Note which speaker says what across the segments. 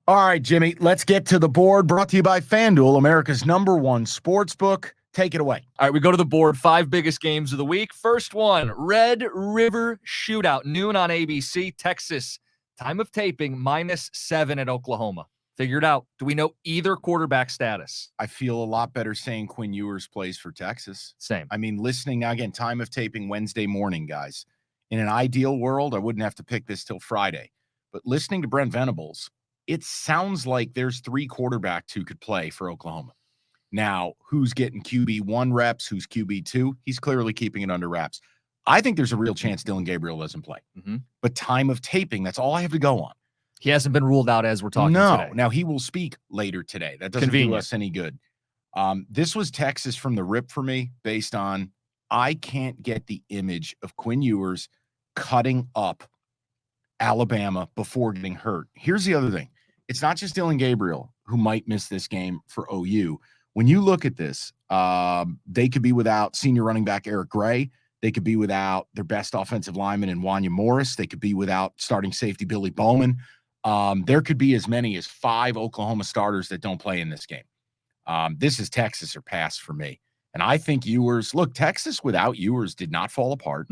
Speaker 1: All right, Jimmy, let's get to the board. Brought to you by FanDuel, America's #1 sports book. Take it away.
Speaker 2: All right, we go to the board. 5 biggest games of the week. First one, Red River Shootout, noon on ABC, Texas. Time of taping, -7 at Oklahoma. Figure it out. Do we know either quarterback status?
Speaker 1: I feel a lot better saying Quinn Ewers plays for Texas.
Speaker 2: Same.
Speaker 1: I mean, listening now, again, time of taping Wednesday morning, guys. In an ideal world, I wouldn't have to pick this till Friday. But listening to Brent Venables, it sounds like there's 3 quarterbacks who could play for Oklahoma. Now, who's getting QB1 reps, who's QB2? He's clearly keeping it under wraps. I think there's a real chance Dylan Gabriel doesn't play. But time of taping, that's all I have to go on.
Speaker 2: He hasn't been ruled out as we're talking today.
Speaker 1: Now, he will speak later today. That doesn't do us any good. This was Texas from the rip for me based on I can't get the image of Quinn Ewers cutting up Alabama before getting hurt. Here's the other thing. It's not just Dylan Gabriel who might miss this game for OU. When you look at this, they could be without senior running back Eric Gray. They could be without their best offensive lineman in Wanya Morris. They could be without starting safety Billy Bowman. There could be as many as 5 Oklahoma starters that don't play in this game. This is Texas or pass for me. And I think Ewers, look, Texas without Ewers did not fall apart.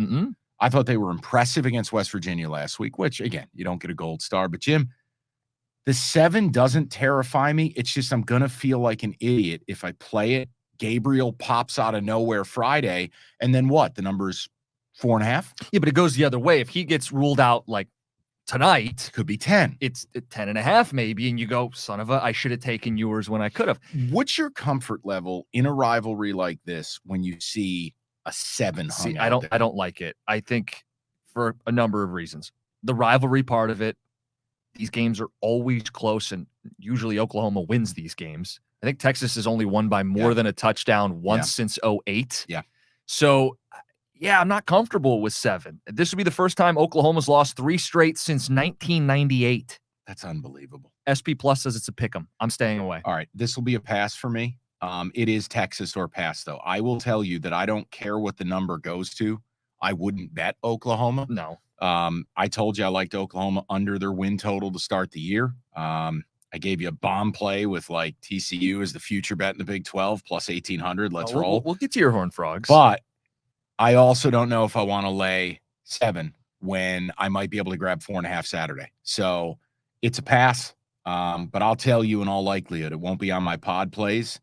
Speaker 1: I thought they were impressive against West Virginia last week, which, again, you don't get a gold star. But, Jim, the 7 doesn't terrify me. It's just I'm going to feel like an idiot if I play it. Gabriel pops out of nowhere Friday, and then what? The number's 4.5?
Speaker 2: Yeah, but it goes the other way. If he gets ruled out like tonight,
Speaker 1: could be 10.
Speaker 2: It's 10.5 maybe, and you go, son of a, I should have taken Ewers when I could have.
Speaker 1: What's your comfort level in a rivalry like this when you see a 7 hung
Speaker 2: See,
Speaker 1: out there?
Speaker 2: I don't like it. I think for a number of reasons. The rivalry part of it, these games are always close, and usually Oklahoma wins these games. I think Texas has only won by more than a touchdown once since 2008.
Speaker 1: Yeah.
Speaker 2: So, yeah, I'm not comfortable with 7. This would be the first time Oklahoma's lost 3 straight since 1998.
Speaker 1: That's unbelievable.
Speaker 2: SP Plus says it's a pick 'em. I'm staying away.
Speaker 1: All right, this will be a pass for me. It is Texas or pass, though. I will tell you that I don't care what the number goes to. I wouldn't bet Oklahoma.
Speaker 2: No.
Speaker 1: I told you I liked Oklahoma under their win total to start the year. I gave you a bomb play with like TCU as the future bet in the Big 12 plus 1,800. Let's roll.
Speaker 2: We'll get to your Horned Frogs.
Speaker 1: But I also don't know if I want to lay 7 when I might be able to grab 4.5 Saturday. So it's a pass. But I'll tell you in all likelihood, it won't be on my pod plays.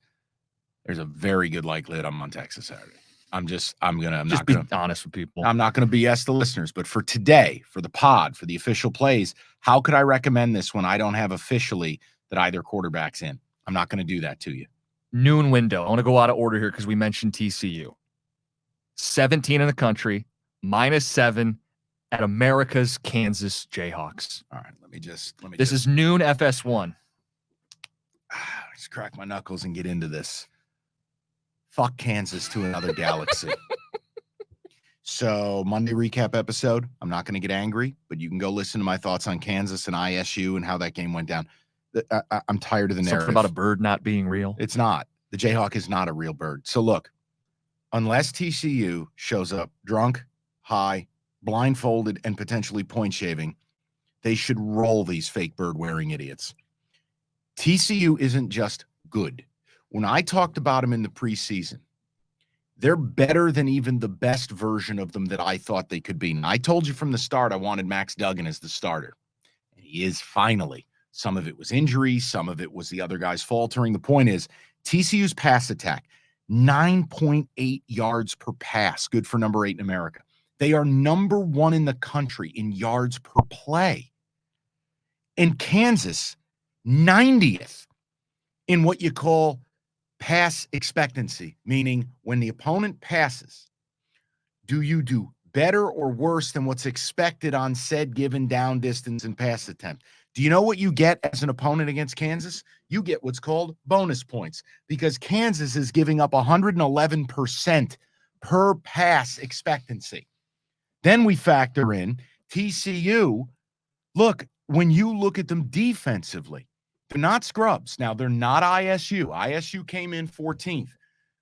Speaker 1: There's a very good likelihood I'm on Texas Saturday. I'm not
Speaker 2: be honest with people.
Speaker 1: I'm not going to BS the listeners, but for today, for the pod, for the official plays, how could I recommend this when I don't have officially that either quarterback's in? I'm not going to do that to you.
Speaker 2: Noon window. I want to go out of order here because we mentioned TCU. 17 in the country, -7 at America's Kansas Jayhawks.
Speaker 1: All right, let me
Speaker 2: This is noon FS1.
Speaker 1: Just crack my knuckles and get into this. Fuck Kansas to another galaxy. So Monday recap episode. I'm not going to get angry, but you can go listen to my thoughts on Kansas and ISU and how that game went down. I'm tired of the narrative.
Speaker 2: Something about a bird not being real.
Speaker 1: It's not. The Jayhawk is not a real bird. So look, unless TCU shows up drunk, high, blindfolded, and potentially point shaving, they should roll these fake bird wearing idiots. TCU isn't just good. When I talked about them in the preseason, they're better than even the best version of them that I thought they could be. And I told you from the start I wanted Max Duggan as the starter. And he is finally. Some of it was injuries. Some of it was the other guys faltering. The point is, TCU's pass attack, 9.8 yards per pass, good for number 8 in America. They are number 1 in the country in yards per play. And Kansas, 90th in what you call pass expectancy, meaning when the opponent passes, do you do better or worse than what's expected on said given down distance and pass attempt? Do you know what you get as an opponent against Kansas? You get what's called bonus points because Kansas is giving up 111% per pass expectancy. Then we factor in TCU. Look, when you look at them defensively, they're not scrubs. Now, they're not ISU. ISU came in 14th.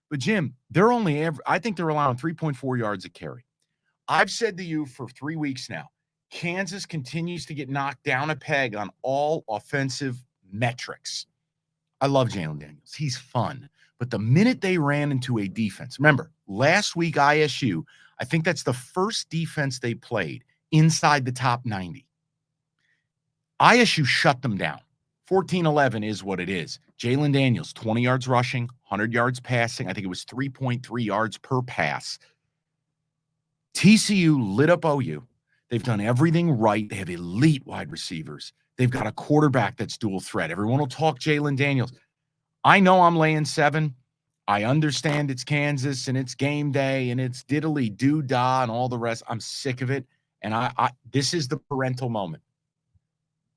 Speaker 1: But, Jim, I think they're allowing 3.4 yards a carry. I've said to you for 3 weeks now, Kansas continues to get knocked down a peg on all offensive metrics. I love Jalen Daniels. He's fun. But the minute they ran into a defense, remember, last week ISU, I think that's the first defense they played inside the top 90. ISU shut them down. 14-11 is what it is. Jalen Daniels, 20 yards rushing, 100 yards passing. I think it was 3.3 yards per pass. TCU lit up OU. They've done everything right. They have elite wide receivers. They've got a quarterback that's dual threat. Everyone will talk Jalen Daniels. I know I'm laying 7. I understand it's Kansas and it's game day and it's diddly doo dah and all the rest. I'm sick of it. And I this is the parental moment.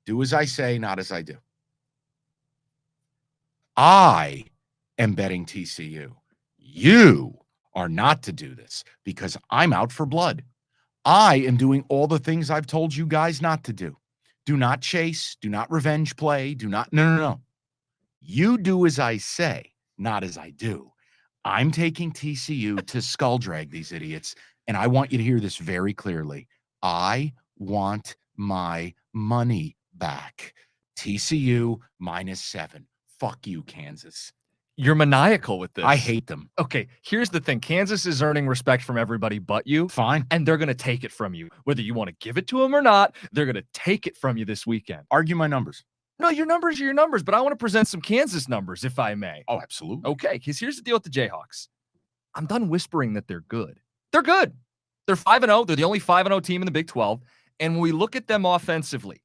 Speaker 1: Do as I say, not as I do. I am betting TCU. You are not to do this because I'm out for blood. I am doing all the things I've told you guys not to do. Do not chase. Do not revenge play. Do not. No. You do as I say, not as I do. I'm taking TCU to skull drag these idiots. And I want you to hear this very clearly. I want my money back. TCU -7. Fuck you, Kansas.
Speaker 2: You're maniacal with this.
Speaker 1: I hate them.
Speaker 2: Okay, here's the thing. Kansas is earning respect from everybody but you.
Speaker 1: Fine.
Speaker 2: And they're going to take it from you. Whether you want to give it to them or not, they're going to take it from you this weekend.
Speaker 1: Argue my numbers.
Speaker 2: No, your numbers are your numbers, but I want to present some Kansas numbers, if I may.
Speaker 1: Oh, absolutely.
Speaker 2: Okay, because here's the deal with the Jayhawks. I'm done whispering that they're good. They're good. They're 5-0. They're the only 5-0 team in the Big 12. And when we look at them offensively,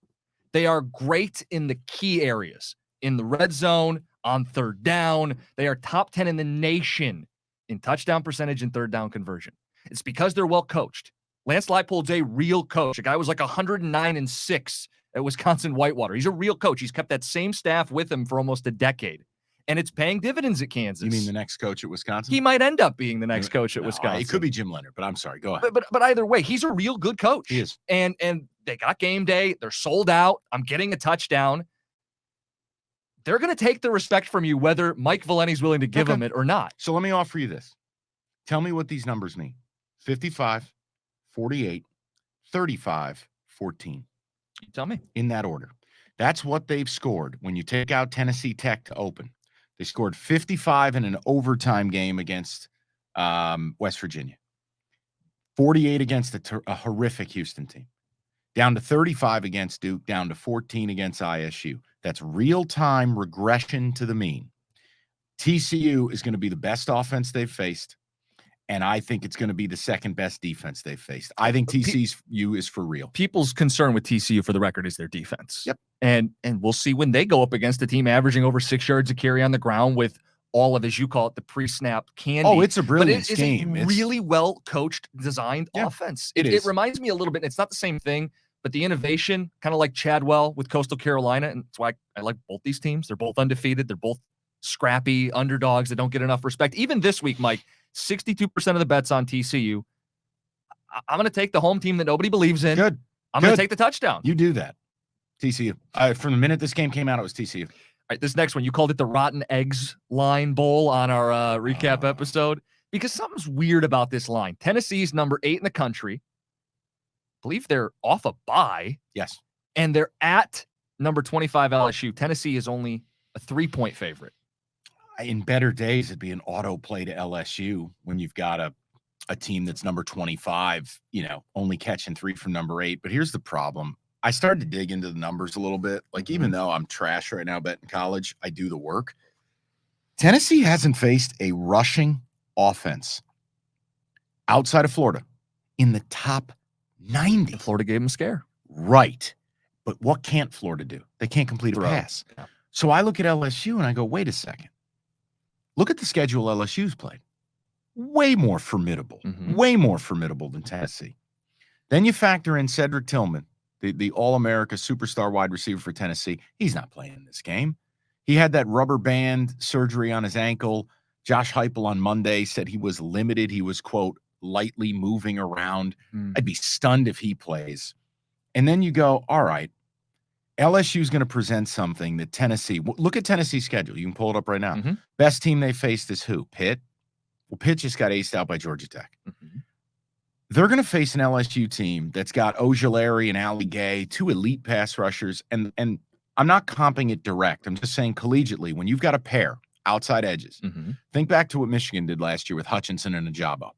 Speaker 2: they are great in the key areas. In the red zone, on third down. They are top 10 in the nation in touchdown percentage and third down conversion. It's because they're well coached. Lance Leipold's a real coach. A guy was like 109-6 at Wisconsin Whitewater. He's a real coach. He's kept that same staff with him for almost a decade. And it's paying dividends at Kansas.
Speaker 1: You mean the next coach at Wisconsin?
Speaker 2: He might end up being the next coach at Wisconsin.
Speaker 1: It could be Jim Leonard, but I'm sorry. Go ahead.
Speaker 2: But either way, he's a real good coach.
Speaker 1: He is.
Speaker 2: And they got game day. They're sold out. I'm getting a touchdown. They're going to take the respect from you whether Mike Valenti's willing to give them it or not.
Speaker 1: So let me offer you this. Tell me what these numbers mean. 55, 48, 35, 14.
Speaker 2: You tell me.
Speaker 1: In that order. That's what they've scored when you take out Tennessee Tech to open. They scored 55 in an overtime game against West Virginia. 48 against a horrific Houston team. Down to 35 against Duke, down to 14 against ISU. That's real-time regression to the mean. TCU is going to be the best offense they've faced, and I think it's going to be the second best defense they've faced. I think TCU is for real.
Speaker 2: People's concern with TCU, for the record, is their defense.
Speaker 1: Yep.
Speaker 2: And we'll see when they go up against a team averaging over 6 yards a carry on the ground with all of, as you call it, the pre-snap candy.
Speaker 1: Oh, it's a brilliant scheme.
Speaker 2: It's a really well-coached, designed offense.
Speaker 1: It is.
Speaker 2: It reminds me a little bit, and it's not the same thing, but the innovation, kind of like Chadwell with Coastal Carolina, and that's why I like both these teams. They're both undefeated. They're both scrappy underdogs that don't get enough respect. Even this week, Mike, 62% of the bets on TCU. I'm going to take the home team that nobody believes in.
Speaker 1: Good.
Speaker 2: I'm going to take the touchdown.
Speaker 1: You do that. TCU. From the minute this game came out, it was TCU.
Speaker 2: All right, this next one, you called it the Rotten Eggs line bowl on our recap episode because something's weird about this line. Tennessee's number 8 in the country. I believe they're off a bye.
Speaker 1: Yes.
Speaker 2: And they're at number 25 LSU. Tennessee is only a 3-point favorite.
Speaker 1: In better days, it'd be an auto play to LSU when you've got a team that's number 25, only catching 3 from number 8. But here's the problem. I started to dig into the numbers a little bit. Like, even though I'm trash right now betting college, I do the work. Tennessee hasn't faced a rushing offense outside of Florida in the top 90.
Speaker 2: Florida gave them a scare.
Speaker 1: Right. But what can't Florida do? They can't complete a pass.
Speaker 2: Yeah.
Speaker 1: So I look at LSU and I go, wait a second. Look at the schedule LSU's played. Way more formidable. Way more formidable than Tennessee. Then you factor in Cedric Tillman, the All-America superstar wide receiver for Tennessee. He's not playing in this game. He had that rubber band surgery on his ankle. Josh Heupel on Monday said he was limited. He was, quote, lightly moving around. I'd be stunned if he plays. And then you go, all right, LSU is going to present something that Tennessee, look at Tennessee's schedule. You can pull it up right now. Best team they faced is who? Pitt? Well, Pitt just got aced out by Georgia Tech. They're going to face an LSU team that's got Ojulari and Ali Gay, 2 elite pass rushers. And I'm not comping it direct. I'm just saying collegiately, when you've got a pair outside edges, think back to what Michigan did last year with Hutchinson and Ajabo.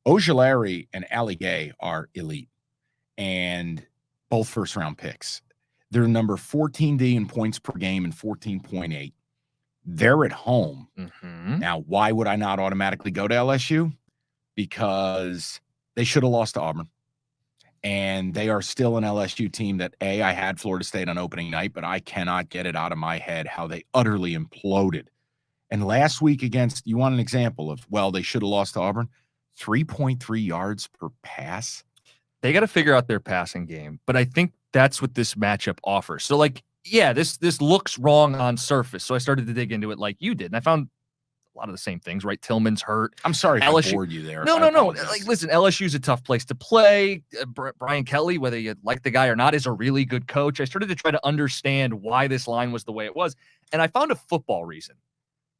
Speaker 1: Ojulari and Ali Gay are elite and both first-round picks. They're number 14D in points per game and 14.8. They're at home. Now, why would I not automatically go to LSU? Because they should have lost to Auburn. And they are still an LSU team that, I had Florida State on opening night, but I cannot get it out of my head how they utterly imploded. And last week against, you want an example of, well, they should have lost to Auburn, 3.3 yards per pass.
Speaker 2: They got to figure out their passing game, but I think that's what this matchup offers. So, like, yeah, this looks wrong on surface. So I started to dig into it like you did, and I found a lot of the same things, right? Tillman's hurt.
Speaker 1: I'm sorry if I bored you there.
Speaker 2: No. Like, listen, LSU's a tough place to play. Brian Kelly, whether you like the guy or not, is a really good coach. I started to try to understand why this line was the way it was, and I found a football reason.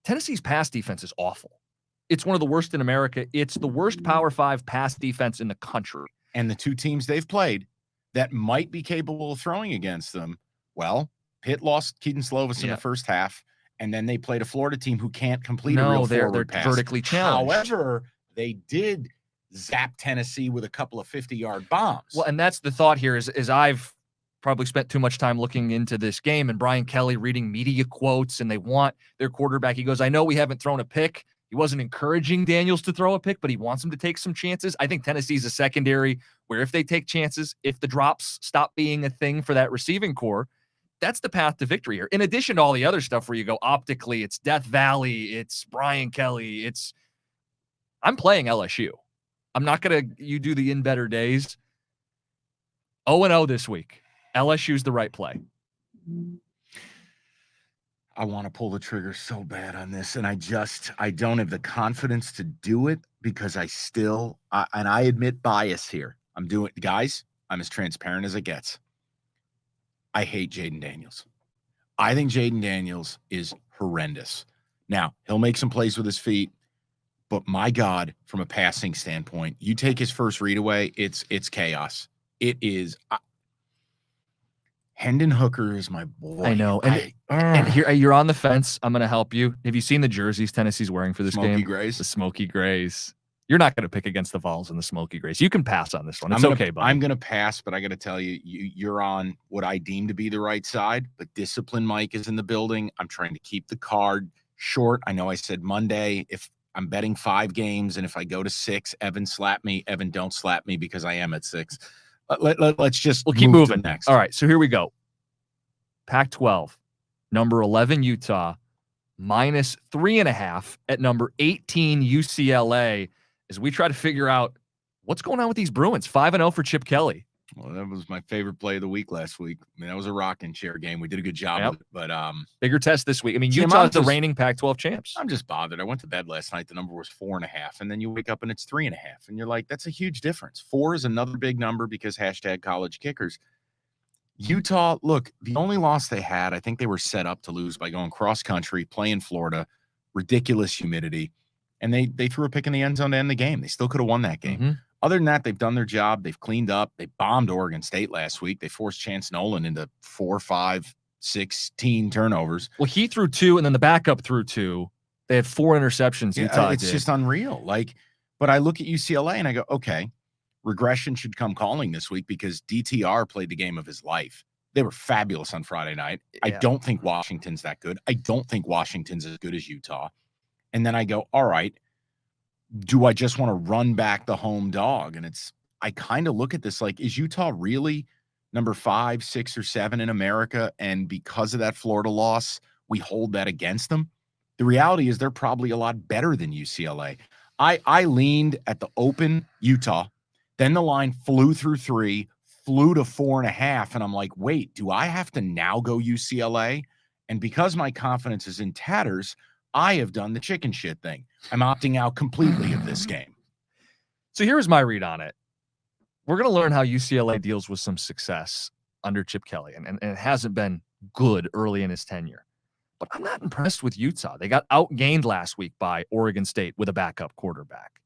Speaker 2: Tennessee's pass defense is awful. It's one of the worst in America. It's the worst Power 5 pass defense in the country.
Speaker 1: And the two teams they've played that might be capable of throwing against them, well, Pitt lost Keaton Slovis in the first half, and then they played a Florida team who can't complete a real forward pass.
Speaker 2: Vertically challenged.
Speaker 1: However, they did zap Tennessee with a couple of 50-yard bombs.
Speaker 2: Well, and that's the thought here is I've probably spent too much time looking into this game and Brian Kelly reading media quotes, and they want their quarterback. He goes, I know we haven't thrown a pick. He wasn't encouraging Daniels to throw a pick, but he wants him to take some chances. I think Tennessee's a secondary where if they take chances, if the drops stop being a thing for that receiving core, that's the path to victory here. In addition to all the other stuff where you go optically, it's Death Valley, it's Brian Kelly, I'm playing LSU. I'm not going to, you do the in better days. 0-0 this week. LSU's the right play.
Speaker 1: I want to pull the trigger so bad on this, and I don't have the confidence to do it because and I admit bias here. Guys, I'm as transparent as it gets. I hate Jaden Daniels. I think Jaden Daniels is horrendous. Now, he'll make some plays with his feet, but my God, from a passing standpoint, you take his first read away, it's chaos. It is. Hendon Hooker is my boy.
Speaker 2: I know. And here, you're on the fence. I'm going to help you. Have you seen the jerseys Tennessee's wearing for this game?
Speaker 1: Smoky Grays.
Speaker 2: The Smoky Grays. You're not going to pick against the Vols and the Smoky Grays. You can pass on this one. It's okay, buddy.
Speaker 1: I'm going to pass, but I got to tell you, you're on what I deem to be the right side, but Discipline Mike is in the building. I'm trying to keep the card short. I know I said Monday, if I'm betting 5 games, and if I go to 6, Evan slap me. Evan, don't slap me because I am at 6. Let's just
Speaker 2: keep moving
Speaker 1: next.
Speaker 2: All right, so here we go. Pac-12, number 11 Utah, minus 3.5 at number 18 UCLA, as we try to figure out what's going on with these Bruins. 5-0 for Chip Kelly.
Speaker 1: Well, that was my favorite play of the week last week. I mean, that was a rocking chair game. We did a good job with it, but
Speaker 2: bigger test this week. I mean, Utah's the reigning Pac-12 champs.
Speaker 1: I'm just bothered. I went to bed last night. The number was 4.5, and then you wake up and it's 3.5, and you're like, that's a huge difference. 4 is another big number because #college kickers. Utah, look, the only loss they had, I think they were set up to lose by going cross country, playing Florida, ridiculous humidity, and they threw a pick in the end zone to end the game. They still could have won that game. Other than that, they've done their job. They've cleaned up. They bombed Oregon State last week. They forced Chance Nolan into 4, 5, 16 turnovers.
Speaker 2: Well, he threw 2, and then the backup threw 2. They had 4 interceptions. Utah
Speaker 1: it's just unreal. But I look at UCLA and I go, okay, regression should come calling this week because DTR played the game of his life. They were fabulous on Friday night. Yeah. I don't think Washington's that good. I don't think Washington's as good as Utah. And then I go, all right, do I just want to run back the home dog? And I kind of look at this like, is Utah really number 5, 6, or 7 in America? And because of that Florida loss, we hold that against them. The reality is they're probably a lot better than UCLA. I leaned at the open Utah. Then the line flew through 3, flew to 4.5. And I'm like, wait, do I have to now go UCLA? And because my confidence is in tatters, I have done the chicken shit thing. I'm opting out completely of this game.
Speaker 2: So here's my read on it. We're going to learn how UCLA deals with some success under Chip Kelly. And it hasn't been good early in his tenure. But I'm not impressed with Utah. They got outgained last week by Oregon State with a backup quarterback.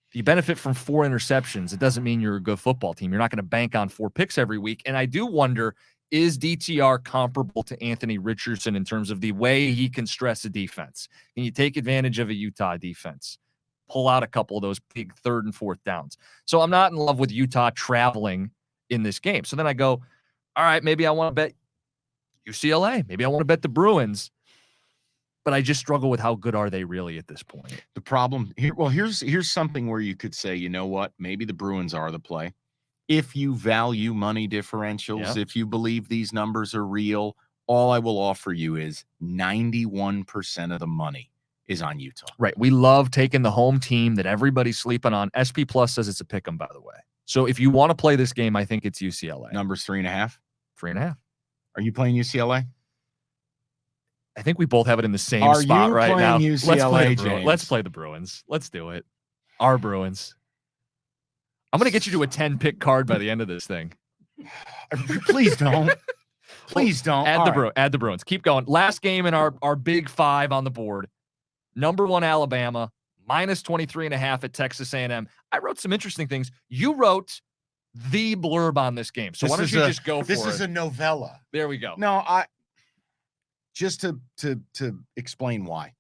Speaker 2: If you benefit from 4 interceptions, it doesn't mean you're a good football team. You're not going to bank on 4 picks every week. And I do wonder is DTR comparable to Anthony Richardson in terms of the way he can stress a defense? Can you take advantage of a Utah defense? Pull out a couple of those big 3rd and 4th downs. So I'm not in love with Utah traveling in this game. So then I go, all right, maybe I want to bet UCLA. Maybe I want to bet the Bruins. But I just struggle with how good are they really at this point.
Speaker 1: The problem here, well, here's something where you could say, you know what, maybe the Bruins are the play. If you value money differentials, if you believe these numbers are real, all I will offer you is 91% of the money is on Utah.
Speaker 2: Right. We love taking the home team that everybody's sleeping on. SP Plus says it's a pick 'em, by the way. So if you want to play this game, I think it's UCLA.
Speaker 1: Numbers 3.5.
Speaker 2: 3.5.
Speaker 1: Are you playing UCLA?
Speaker 2: I think we both have it in the same spot right now.
Speaker 1: UCLA,
Speaker 2: Let's play the Bruins. Let's do it. Our Bruins. I'm going to get you to a 10-pick card by the end of this thing.
Speaker 1: Please don't. Please don't.
Speaker 2: Add the Bruins. Keep going. Last game in our big 5 on the board. Number 1, Alabama, minus 23.5 at Texas A&M. I wrote some interesting things. You wrote the blurb on this game. So why don't you just go for it?
Speaker 1: This is a novella.
Speaker 2: There we go.
Speaker 1: No, just to explain why.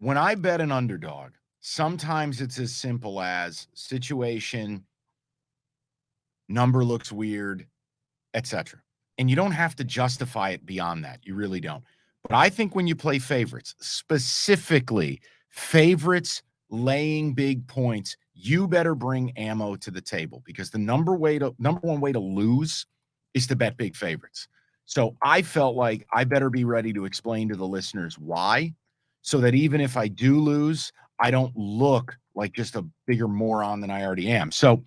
Speaker 1: When I bet an underdog, sometimes it's as simple as situation, number looks weird, etc. And you don't have to justify it beyond that. You really don't. But I think when you play favorites, specifically favorites laying big points, you better bring ammo to the table, because the number one way to lose is to bet big favorites. So I felt like I better be ready to explain to the listeners why, so that even if I do lose, I don't look like just a bigger moron than I already am. So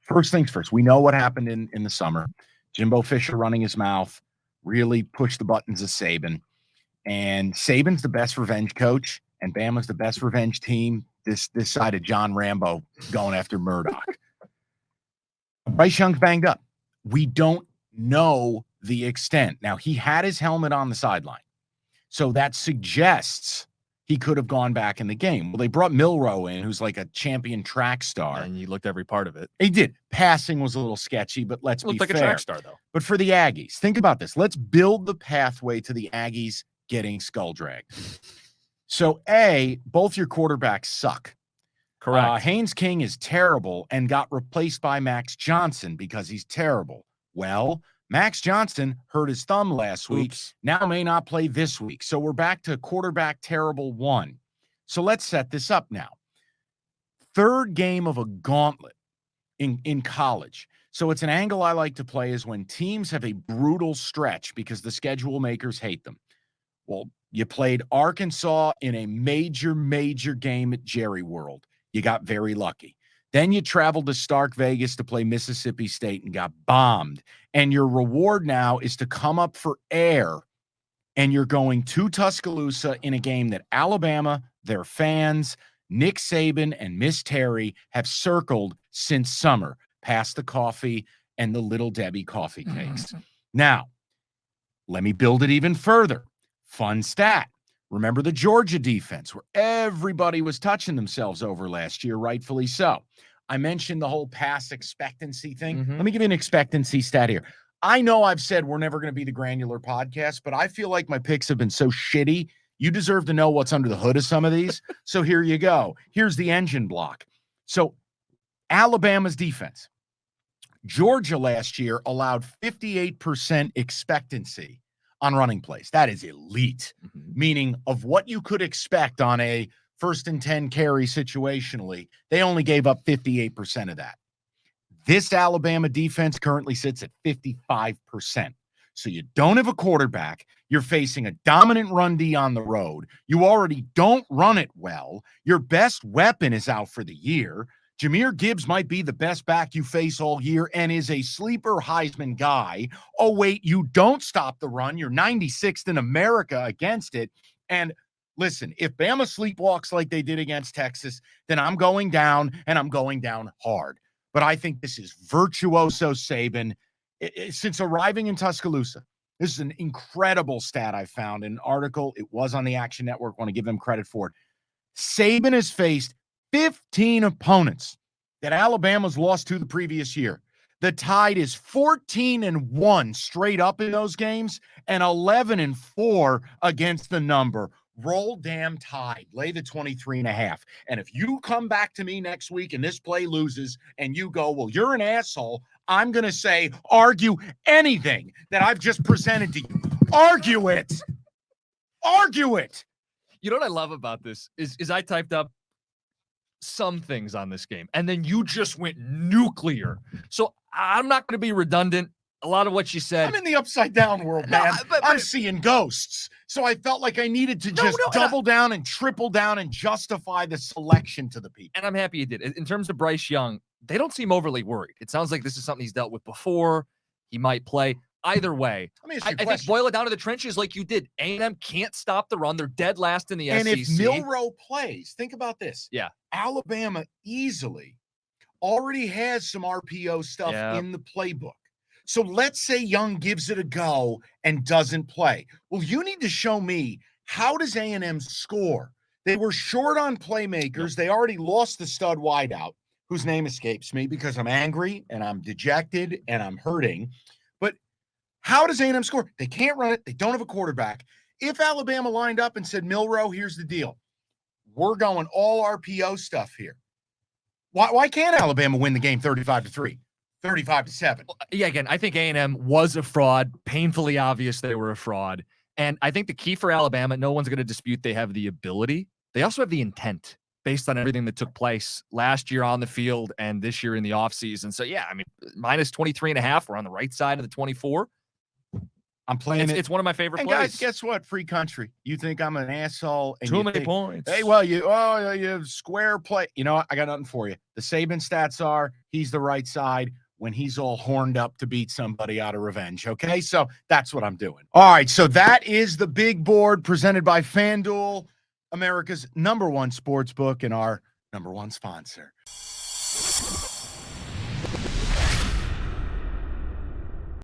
Speaker 1: first things first, we know what happened in the summer. Jimbo Fisher running his mouth, really pushed the buttons of Saban. And Saban's the best revenge coach, and Bama's the best revenge team this side of John Rambo going after Murdoch. Bryce Young's banged up. We don't know the extent. Now, he had his helmet on the sideline, so that suggests he could have gone back in the game. Well, they brought Milroe in, who's like a champion track star.
Speaker 2: And he looked every part of it.
Speaker 1: He did. Passing was a little sketchy, but let's be fair.
Speaker 2: Looked like a track star, though.
Speaker 1: But for the Aggies, think about this. Let's build the pathway to the Aggies getting skull dragged. So, both your quarterbacks suck.
Speaker 2: Correct.
Speaker 1: Haynes King is terrible and got replaced by Max Johnson because he's terrible. Well, Max Johnson hurt his thumb last week. Now may not play this week. So we're back to quarterback terrible 1. So let's set this up now. 3rd game of a gauntlet in college. So it's an angle I like to play, is when teams have a brutal stretch because the schedule makers hate them. Well, you played Arkansas in a major game at Jerry World. You got very lucky. Then you traveled to Stark Vegas to play Mississippi State and got bombed. And your reward now is to come up for air, and you're going to Tuscaloosa in a game that Alabama, their fans, Nick Saban, and Miss Terry have circled since summer, past the coffee and the Little Debbie coffee cakes. Now, let me build it even further. Fun stat. Remember the Georgia defense, where everybody was touching themselves over last year, rightfully so. I mentioned the whole pass expectancy thing. Let me give you an expectancy stat here. I know I've said we're never going to be the granular podcast, but I feel like my picks have been so shitty. You deserve to know what's under the hood of some of these. So here you go. Here's the engine block. So Alabama's defense. Georgia last year allowed 58% expectancy on running plays. That is elite, meaning of what you could expect on a 1st and 10 carry situationally. They only gave up 58% of that. This Alabama defense currently sits at 55%. So you don't have a quarterback. You're facing a dominant run D on the road. You already don't run it well. Your best weapon is out for the year. Jahmyr Gibbs might be the best back you face all year and is a sleeper Heisman guy. Oh, wait, you don't stop the run. You're 96th in America against it. And listen, if Bama sleepwalks like they did against Texas, then I'm going down, and I'm going down hard. But I think this is virtuoso Saban. Since arriving in Tuscaloosa, this is an incredible stat I found in an article. It was on the Action Network. I want to give them credit for it. Saban has faced 15 opponents that Alabama's lost to the previous year. The Tide is 14-1 straight up in those games and 11-4 against the number. Roll damn Tide. Lay the 23.5. And if you come back to me next week and this play loses and you go, well, you're an asshole, I'm going to say, argue anything that I've just presented to you. Argue it. Argue it.
Speaker 2: You know what I love about this is I typed up some things on this game, and then you just went nuclear. So I'm not going to be redundant. A lot of what you said.
Speaker 1: I'm in the upside down world, man. I'm seeing ghosts. So I felt like I needed to just double down and triple down and justify the selection to the people.
Speaker 2: And I'm happy you did. In terms of Bryce Young, they don't seem overly worried. It sounds like this is something he's dealt with before. He might play. Either way, I think boil it down to the trenches like you did. A&M can't stop the run. They're dead last in the SEC.
Speaker 1: And if Milroe plays, think about this.
Speaker 2: Yeah.
Speaker 1: Alabama easily already has some RPO stuff in the playbook. So let's say Young gives it a go and doesn't play. Well, you need to show me, how does A&M score? They were short on playmakers. They already lost the stud wideout, whose name escapes me because I'm angry and I'm dejected and I'm hurting. But how does A&M score? They can't run it. They don't have a quarterback. If Alabama lined up and said, Milroe, here's the deal. We're going all RPO stuff here. Why can't Alabama win the game 35-3? 35-7.
Speaker 2: Yeah, again, I think A&M was a fraud. Painfully obvious they were a fraud. And I think the key for Alabama, no one's going to dispute they have the ability. They also have the intent based on everything that took place last year on the field and this year in the offseason. So, yeah, I mean, minus 23.5. We're on the right side of the 24.
Speaker 1: I'm playing it.
Speaker 2: It's one of my favorite
Speaker 1: and
Speaker 2: plays.
Speaker 1: Guys, guess what? Free country. You think I'm an asshole? And
Speaker 2: Too many points.
Speaker 1: Hey, well, you square play. You know what? I got nothing for you. The Saban stats are he's the right side when he's all horned up to beat somebody out of revenge. Okay, so that's what I'm doing. All right, so that is the big board presented by FanDuel, America's #1 sports book and our #1 sponsor.